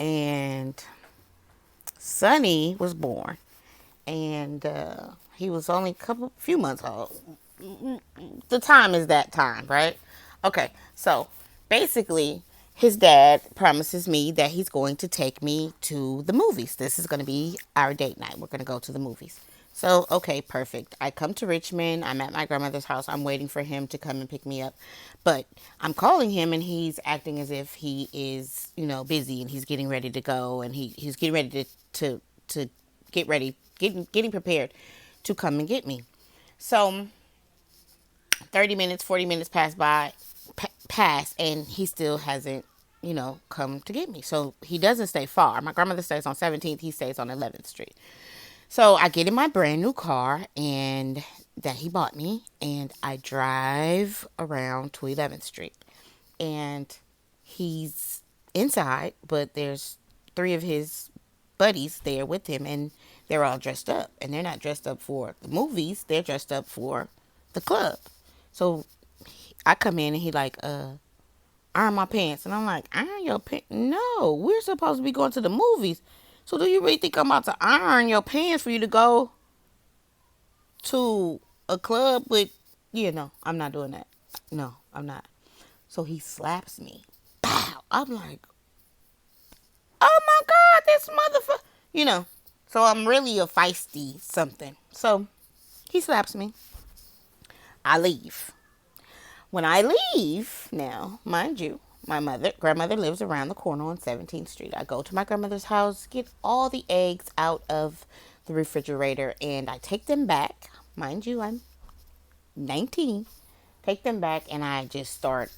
and Sonny was born, and he was only few months old. The time is that time, right? Okay, so basically, his dad promises me that he's going to take me to the movies. This is going to be our date night. We're going to go to the movies. So, okay, perfect. I come to Richmond. I'm at my grandmother's house. I'm waiting for him to come and pick me up. But I'm calling him and he's acting as if he is, busy and he's getting ready to go and he's getting ready to get ready, getting prepared to come and get me. So 30 minutes, 40 minutes pass, and he still hasn't, come to get me. So he doesn't stay far. My grandmother stays on 17th, he stays on 11th Street. So I get in my brand new car and that he bought me, and I drive around to 11th Street. And he's inside, but there's three of his buddies there with him, and they're all dressed up. And they're not dressed up for the movies, they're dressed up for the club. So I come in and he like, iron my pants. And I'm like, iron your pants? No, we're supposed to be going to the movies. So do you really think I'm about to iron your pants for you to go to a club with, I'm not doing that. No, I'm not. So he slaps me. Pow. I'm like, oh my God, this motherfucker. So I'm really a feisty something. So he slaps me. I leave. When I leave, now, mind you, my grandmother lives around the corner on 17th Street. I go to my grandmother's house, get all the eggs out of the refrigerator, and I take them back. Mind you, I'm 19. Take them back, and I just start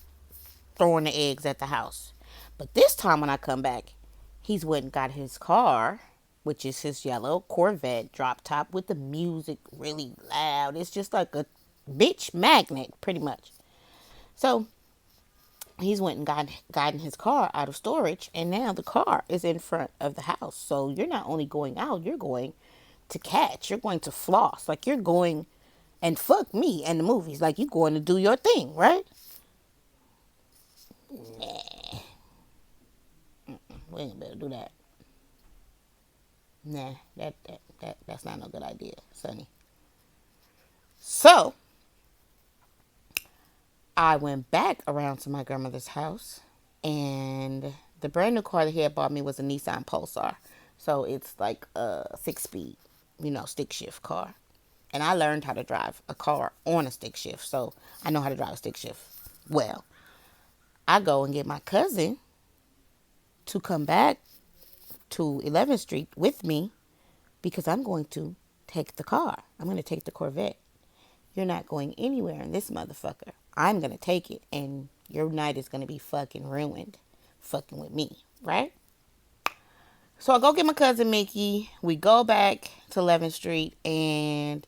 throwing the eggs at the house. But this time when I come back, he's went and got his car, which is his yellow Corvette drop top with the music really loud. It's just like a bitch magnet, pretty much. So he's went and gotten his car out of storage, and now the car is in front of the house. So you're not only going out, you're going to catch, you're going to floss, like you're going and fuck me and the movies, like you're going to do your thing, right? Nah, we ain't better do that. Nah, that's not no good idea, Sonny. So I went back around to my grandmother's house, and the brand new car that he had bought me was a Nissan Pulsar. So it's like a 6 speed, stick shift car. And I learned how to drive a car on a stick shift. So I know how to drive a stick shift well. I go and get my cousin to come back to 11th Street with me because I'm going to take the car. I'm going to take the Corvette. You're not going anywhere in this motherfucker. I'm going to take it, and your night is going to be fucking ruined fucking with me, right? So I go get my cousin Mickey. We go back to 11th Street, and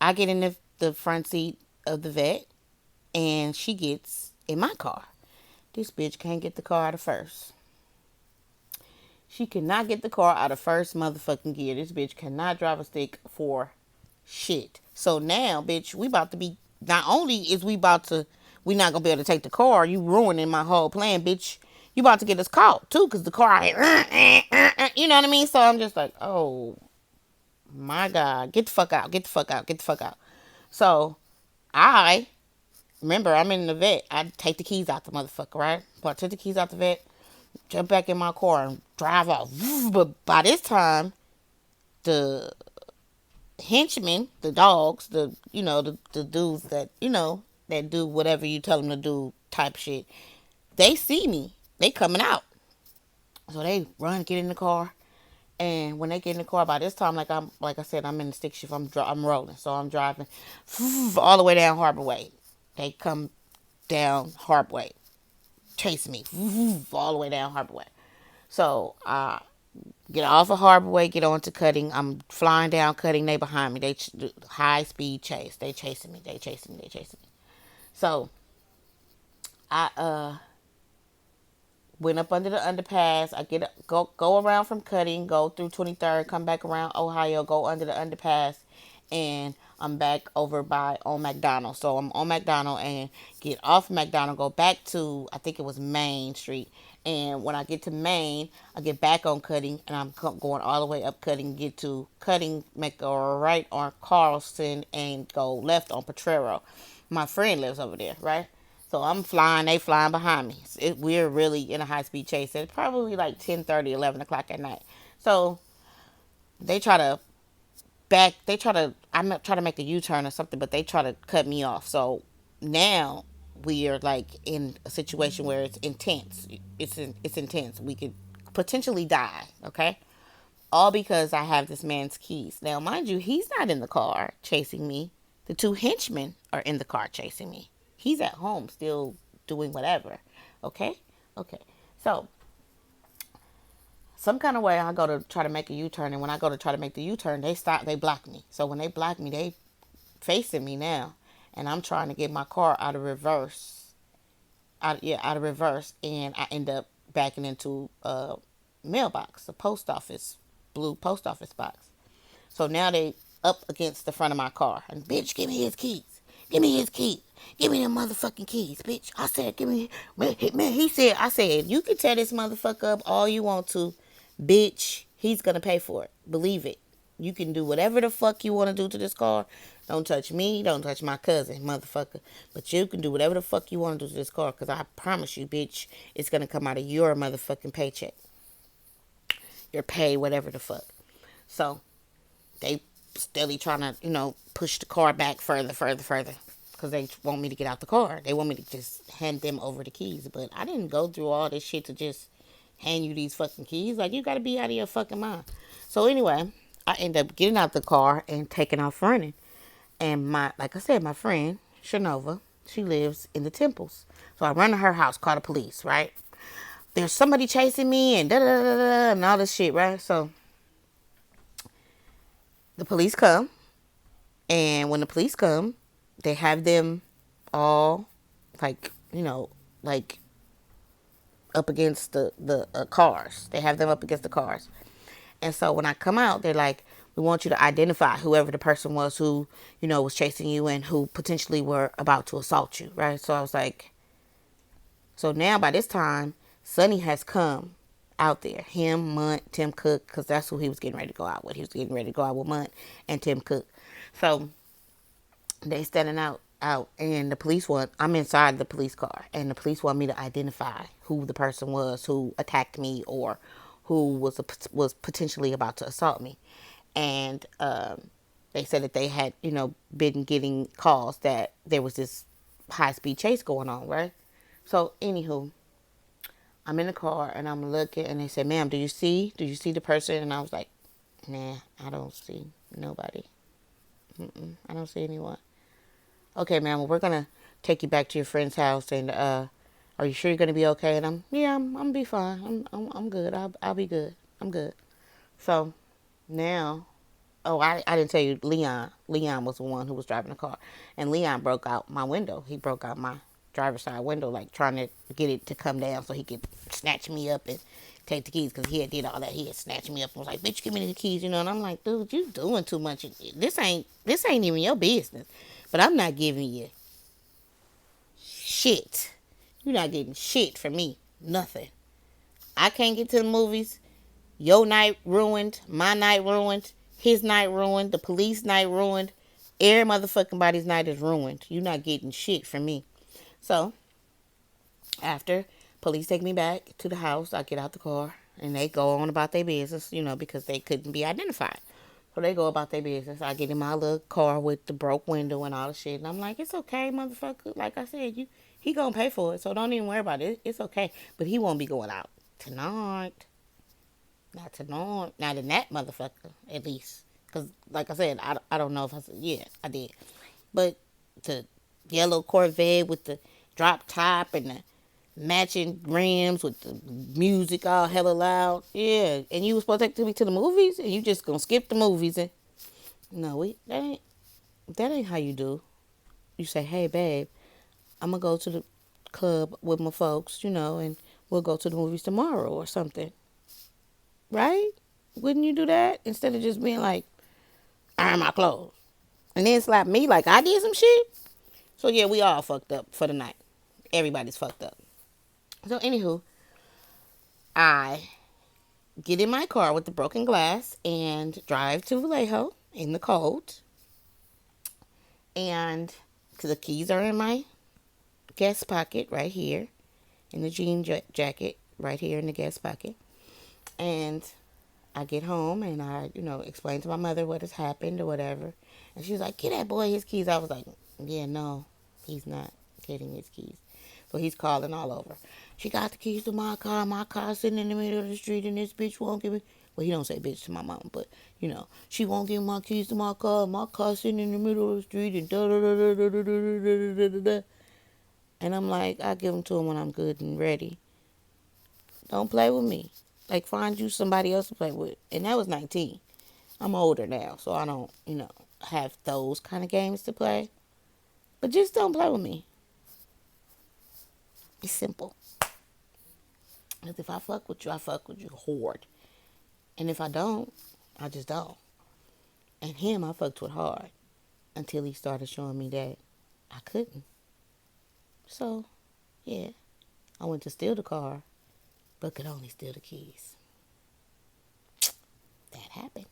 I get in the front seat of the vet, and she gets in my car. This bitch can't get the car out of first. She cannot get the car out of first motherfucking gear. This bitch cannot drive a stick for shit. So now, bitch, we about to be, not only is we not gonna be able to take the car, you ruining my whole plan, bitch. You about to get us caught too, cause the car, you know what I mean? So I'm just like, oh my God, get the fuck out, get the fuck out, get the fuck out. So I remember I'm in the vet. I take the keys out the motherfucker, right? So I took the keys out the vet, jump back in my car and drive off. But by this time, the henchmen, the dogs, the dudes that that do whatever you tell them to do type shit, they see me. They coming out, so they run, get in the car, and when they get in the car, by this time, like I said, I'm in the stick shift. I'm rolling, so I'm driving all the way down Harbor Way. They come down Harbor Way, chase me all the way down Harbor Way. So get off of Harbor Way, get on to Cutting. I'm flying down Cutting. They behind me. They high speed chase. They chasing me. They chasing me. They chasing me. So I went up under the underpass. I go around from Cutting, go through 23rd, come back around Ohio, go under the underpass, and I'm back over by on McDonald. So I'm on McDonald and get off McDonald, go back to, I think it was Main Street. And when I get to Main, I get back on Cutting, and I'm going all the way up Cutting, get to Cutting, make a right on Carlson, and go left on Potrero. My friend lives over there, right? So I'm flying, they flying behind me. We're really in a high-speed chase. It's probably like 10:30, 11 o'clock at night. So they try to I'm not trying to make a U-turn or something, but they try to cut me off. So now we are like in a situation where it's intense. It's intense. We could potentially die, okay? All because I have this man's keys. Now, mind you, he's not in the car chasing me. The two henchmen are in the car chasing me. He's at home still doing whatever. Okay? Okay. So some kind of way I go to try to make a U-turn, and when I go to try to make the U-turn, they block me. So when they block me, they facing me now, and I'm trying to get my car out of reverse, out of reverse, and I end up backing into a mailbox, a post office, blue post office box. So now they up against the front of my car, and bitch, give me his keys. Give me his keys. Give me them motherfucking keys, bitch. I said, give me, man, I said, you can tear this motherfucker up all you want to, bitch. He's gonna pay for it. Believe it. You can do whatever the fuck you want to do to this car. Don't touch me. Don't touch my cousin, motherfucker. But you can do whatever the fuck you want to do to this car, because I promise you, bitch, it's gonna come out of your motherfucking paycheck. Your pay, whatever the fuck. So they steadily trying to, push the car back further, because they want me to get out the car. They want me to just hand them over the keys. But I didn't go through all this shit to just hand you these fucking keys. Like, you got to be out of your fucking mind. So anyway, I end up getting out the car and taking off running. And like I said, my friend, Shanova, she lives in the Temples. So I run to her house, call the police, right? There's somebody chasing me and da-da-da-da-da and all this shit, right? So the police come, and when the police come, they have them all, like, like up against the cars. They have them up against the cars. And so when I come out, they're like, we want you to identify whoever the person was who, was chasing you and who potentially were about to assault you, right? So I was like, so now by this time, Sonny has come out there. Him, Munt, Tim Cook, because that's who he was getting ready to go out with. He was getting ready to go out with Munt and Tim Cook. So they standing out, and the police I'm inside the police car, and the police want me to identify who the person was who attacked me or who was potentially about to assault me. And they said that they had, been getting calls that there was this high-speed chase going on, right? So anywho, I'm in the car and I'm looking, and they said, ma'am, do you see the person? And I was like, nah, I don't see nobody. I don't see anyone. Okay, ma'am, well, we're going to take you back to your friend's house, and are you sure you're going to be okay? And I'm going to be fine. I'm good. I'll be good. I'm good. So now, I didn't tell you, Leon was the one who was driving the car, and Leon broke out my window. He broke out my driver's side window, like trying to get it to come down so he could snatch me up and take the keys, because he had did all that. He had snatched me up and was like, bitch, give me the keys, and I'm like, dude, you doing too much. This ain't even your business. But I'm not giving you shit. You're not getting shit from me. Nothing. I can't get to the movies. Your night ruined. My night ruined. His night ruined. The police night ruined. Every motherfucking body's night is ruined. You're not getting shit from me. So, after police take me back to the house, I get out the car, and they go on about their business, because they couldn't be identified. So they go about their business. I get in my little car with the broke window and all the shit. And I'm like, it's okay, motherfucker. Like I said, he gonna pay for it. So don't even worry about it. It's okay. But he won't be going out tonight. Not tonight. Not in that motherfucker, at least. Because, like I said, I don't know if I said, yeah, I did. But the yellow Corvette with the drop top and the matching rims with the music all hella loud. Yeah, and you was supposed to take me to the movies, and you just gonna skip the movies. And no, that ain't how you do. You say, hey babe, I'm gonna go to the club with my folks, and we'll go to the movies tomorrow or something, right? Wouldn't you do that instead of just being like, iron my clothes? and then slap me like I did some shit. So yeah, we all fucked up for the night. Everybody's fucked up. So anywho, I get in my car with the broken glass and drive to Vallejo in the cold. And the keys are in my guest pocket right here, in the jean jacket right here in the guest pocket. And I get home and I, explain to my mother what has happened or whatever. And she was like, get that boy his keys. I was like, yeah, no, he's not getting his keys. So he's calling all over. She got the keys to my car. My car's sitting in the middle of the street and this bitch won't give me. Well, he don't say bitch to my mom, but, she won't give my keys to my car. My car's sitting in the middle of the street and da da da da da da da da da da. And I'm like, I'll give them to him when I'm good and ready. Don't play with me. Like, find you somebody else to play with. And that was 19. I'm older now, so I don't, have those kind of games to play. But just don't play with me. It's simple. Because if I fuck with you, I fuck with you hard. And if I don't, I just don't. And him, I fucked with hard. Until he started showing me that I couldn't. So, yeah. I went to steal the car, but could only steal the keys. That happened.